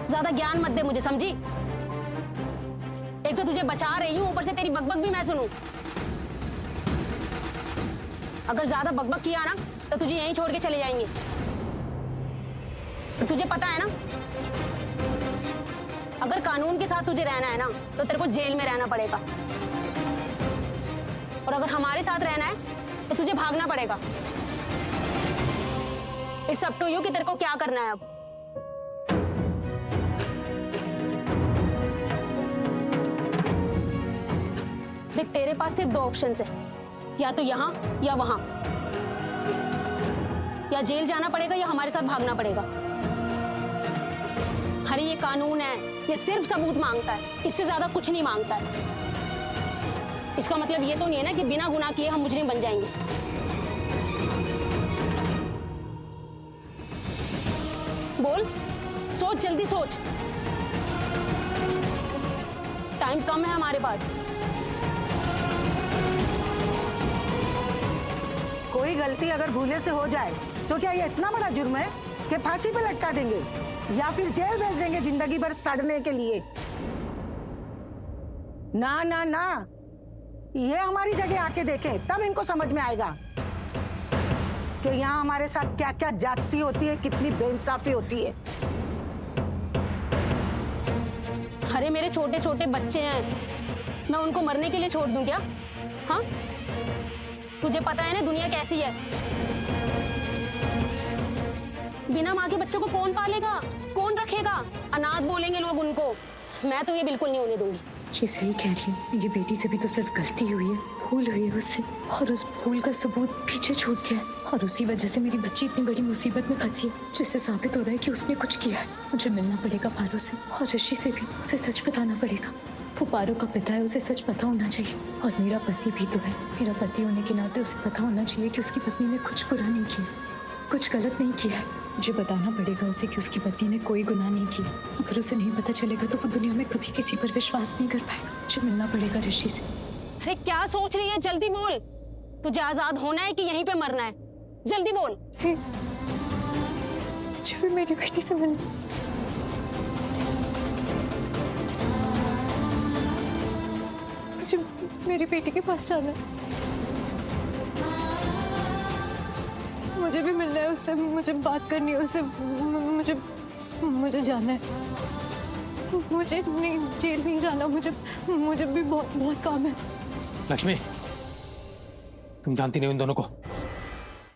ज्यादा ज्ञान मत दे मुझे, समझी? एक तो तुझे बचा रही हूँ, ऊपर से तेरी बकबक भी मैं सुनूं। अगर ज्यादा बकबक किया ना तो तुझे यहीं छोड़ के चले जाएंगे। और तुझे पता है ना, अगर कानून के साथ तुझे रहना है ना तो तेरे को जेल में रहना पड़ेगा, और अगर हमारे साथ रहना है तो तुझे भागना पड़ेगा। इट्स अप टू यू कि तेरे को क्या करना है अब। देख, तेरे पास सिर्फ दो ऑप्शंस है, या तो यहां या वहां। या जेल जाना पड़ेगा या हमारे साथ भागना पड़ेगा। अरे ये कानून है, ये सिर्फ सबूत मांगता है, इससे ज्यादा कुछ नहीं मांगता है। इसका मतलब ये तो नहीं है ना कि बिना गुनाह किए हम मुजरिम बन जाएंगे। बोल, सोच, जल्दी सोच, टाइम कम है हमारे पास। कोई गलती अगर भूले से हो जाए तो क्या ये इतना बड़ा जुर्म है कि फांसी पे लटका देंगे या फिर जेल भेज देंगे जिंदगी भर सड़ने के लिए? ना ना ना, ये हमारी जगह आके देखें, तब इनको समझ में आएगा कि यहाँ हमारे साथ क्या क्या जासूसी होती है, कितनी बेइंसाफी होती है। अरे मेरे छोटे छोटे बच्चे हैं, मैं उनको मरने के लिए छोड़ दूं क्या? हाँ, तुझे पता है ना दुनिया कैसी है। बिना माँ के बच्चों को कौन पालेगा, कौन रखेगा? अनाथ बोलेंगे लोग उनको। मैं तो ये बिल्कुल नहीं होने दूंगी। ये सही कह रही है, मेरी बेटी से भी तो सिर्फ गलती हुई है, भूल हुई है उससे, और उस भूल का सबूत पीछे छूट गया है, और उसी वजह से मेरी बच्ची इतनी बड़ी मुसीबत में फंसी है, जिससे साबित हो रहा है कि उसने कुछ किया है। मुझे मिलना पड़ेगा पारो से, और ऋषि से भी। उसे सच बताना पड़ेगा। वो पारो का पिता है, उसे सच पता होना चाहिए। और मेरा पति भी तो है, मेरा पति होने के नाते उसे पता होना चाहिए कि उसकी पत्नी ने कुछ बुरा नहीं किया, कुछ गलत नहीं किया है। मुझे बताना पड़ेगा उसे कि उसकी पत्नी ने कोई गुनाह नहीं किया। अगर उसे नहीं पता चलेगा तो वो दुनिया में कभी किसी पर विश्वास नहीं कर पाएगा। मुझे मिलना पड़ेगा ऋषि से। अरे क्या सोच रही है, जल्दी बोल। तुझे आजाद होना है कि यहीं पे मरना है? जल्दी बोल। मुझे भी मेरी बेटी से मिलना। मुझे मेरी बेटी के पास जाना है। मुझे भी मिलना है उससे, मुझे बात करनी है उससे। मुझे जाना है। मुझे नहीं, जेल नहीं जाना। मुझे भी बहुत काम है। लक्ष्मी, तुम जानती नहीं उन दोनों को।